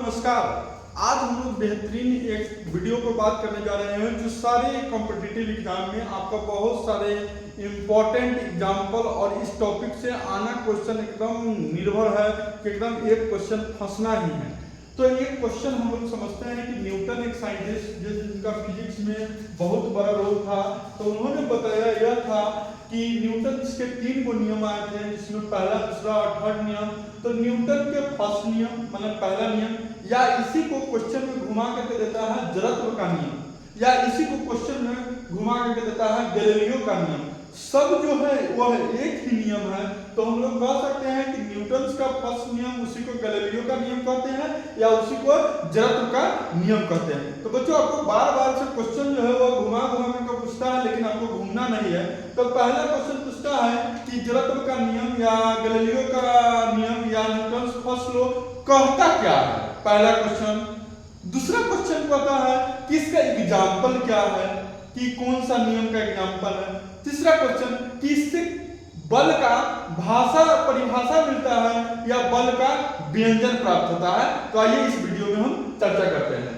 नमस्कार। आज हम लोग बेहतरीन एक वीडियो पर बात करने जा रहे हैं जो सारे कॉम्पिटिटिव एग्जाम में आपका बहुत सारे इम्पोर्टेंट एग्जाम्पल और इस टॉपिक से आना क्वेश्चन एकदम निर्भर है कि एकदम एक क्वेश्चन फंसना ही है। तो एक क्वेश्चन हम लोग समझते हैं कि न्यूटन एक साइंटिस्ट जिनका फिजिक्स में बहुत बड़ा रोल था, तो उन्होंने बताया यह था कि न्यूटन के 3 गो नियम आए थे, जिसमें पहला, दूसरा और थर्ड नियम। तो न्यूटन के फर्स्ट नियम मतलब पहला नियम, या इसी को क्वेश्चन में घुमा करके देता है जड़त्व का नियम, या इसी को क्वेश्चन में घुमा करके देता है गैलीलियो का नियम। सब जो है वह एक ही नियम है। तो हम लोग कह सकते हैं कि न्यूटन का फर्स्ट नियम उसी को गैलीलियो का नियम कहते हैं या उसी को जड़त्व का नियम कहते हैं। तो बच्चों, आपको बार बार से क्वेश्चन जो है वो घुमा घुमा कर पूछता है, लेकिन आपको घूमना नहीं है। तो पहला क्वेश्चन पूछता है कि जड़त्व का नियम या गैलीलियो का नियम या न्यूटन फर्स्ट लॉ कहता क्या है, पहला क्वेश्चन। दूसरा क्वेश्चन कहता है कि इसका एग्जाम्पल क्या है, कि कौन सा नियम का एग्जाम्पल है। तीसरा क्वेश्चन कि इससे बल का परिभाषा मिलता है या बल का व्यंजन प्राप्त होता है। तो आइए इस वीडियो में हम चर्चा करते हैं।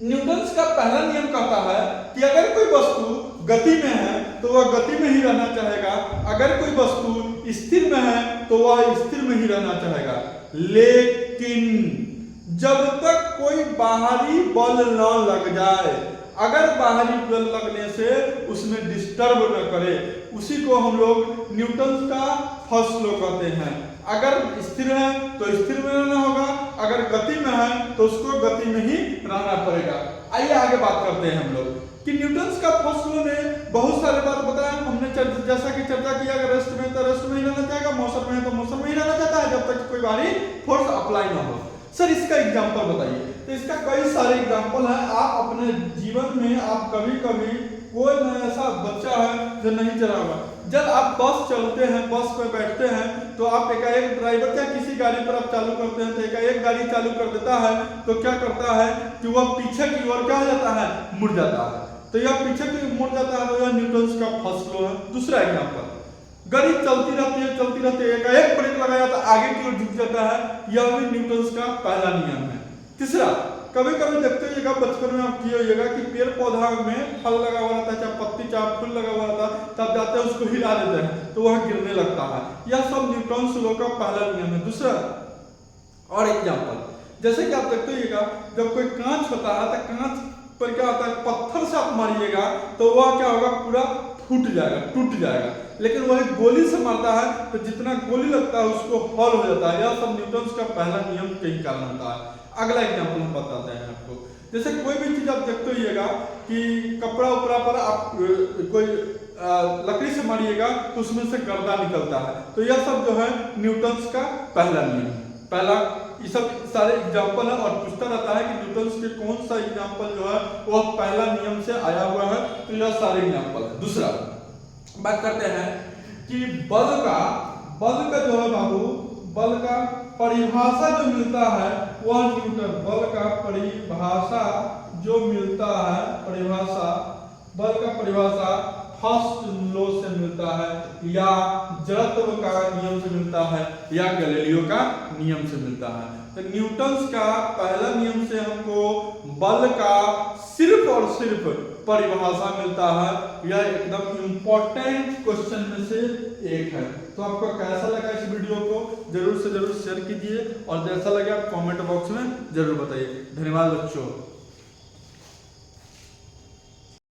न्यूटन का पहला नियम कहता है कि अगर कोई वस्तु गति में है तो वह गति में ही रहना चाहेगा, अगर कोई वस्तु स्थिर में है तो वह स्थिर में ही रहना चाहेगा, लेकिन जब तक कोई बाहरी बल न लग जाए, अगर बाहरी बल लगने से उसमें डिस्टर्ब न करे, उसी को हम लोग न्यूटन का फर्स्ट लॉ कहते हैं। अगर स्थिर है तो स्थिर में रहना होगा, अगर गति में है तो उसको गति में ही रहना पड़ेगा। आइए आगे बात करते हैं हम लोग कि न्यूटन का फर्स्ट लॉ ने बहुत सारे बात बताया। हमने जैसा कि चर्चा किया, अगर रेस्ट में तो रेस्ट में ही रहना चाहेगा, मौसम में है तो मौसम में ही रहना चाहता है, जब तक कोई बाहरी फोर्स अप्लाई ना हो। सर इसका एग्जाम्पल बताइए। तो इसका कई सारे एग्जाम्पल है। आप अपने जीवन में आप कभी कभी कोई ऐसा बच्चा है जो नहीं चला हुआ, जब आप बस चलते हैं, बस पे बैठते हैं, तो आप एकाएक ड्राइवर क्या किसी गाड़ी पर आप चालू करते हैं तो एकाएक गाड़ी चालू कर देता है, तो क्या करता है कि वह पीछे की ओर क्या हो जाता है, मुड़ जाता है। तो यह पीछे की मुड़ जाता है, तो यह न्यूटन का फर्स्ट लॉ है। दूसरा एग्जाम्पल, गाड़ी चलती रहती है, एकाएक ब्रेक लगाया तो आगे की ओर झुक जाता है, यह भी न्यूटन का पहला नियम है। तीसरा, कभी कभी देखते होइएगा, बचपन में आप किए होइएगा कि पेड़ पौधा में फल लगा हुआ रहता है, चाहे पत्ती चाहे फूल लगा हुआ रहता है, तब जाते हैं उसको हिला देते हैं तो वह गिरने लगता है। यह सब न्यूटन लॉ का पहला नियम है। दूसरा और एग्जाम्पल, जैसे कि आप देखते होइएगा, जब कोई कांच होता है तो कांच पर क्या होता है, पत्थर से आप मारिएगा तो वह क्या होगा, पूरा फूट जाएगा, टूट जाएगा। लेकिन वही गोली से मारता है तो जितना गोली लगता है उसको हॉल हो जाता है। यह सब न्यूटन का पहला नियम के ही कारण होता है। अगला एग्जाम्पल हम बताते हैं आपको। जैसे कोई भी चीज आप देखते होइएगा कि कपड़ा उपड़ा पर आप कोई लकड़ी से मारिएगा तो उसमें से गर्दा निकलता है। तो यह सब जो है न्यूटन का पहला नियम, पहला ये सब सारे एग्जाम्पल है। और पूछता रहता है कि न्यूटन के कौन सा एग्जाम्पल जो है वह पहला नियम से आया हुआ है, तो यह सारे एग्जाम्पल है। दूसरा बात करते हैं कि बल का जो है बाबू, बल का परिभाषा जो मिलता है वह न्यूटन, बल का परिभाषा जो मिलता है, बल का परिभाषा फर्स्ट लॉ से मिलता है, या जड़त्व का नियम से मिलता है, या गैलीलियो का नियम से मिलता है। तो न्यूटन का पहला नियम से हमको बल का सिर्फ और सिर्फ परिभाषा मिलता है। यह एकदम इंपॉर्टेंट क्वेश्चन में से एक है। तो आपको कैसा लगा इस वीडियो को जरूर से जरूर शेयर कीजिए, और जैसा लगे आप कमेंट बॉक्स में जरूर बताइए। धन्यवाद बच्चों।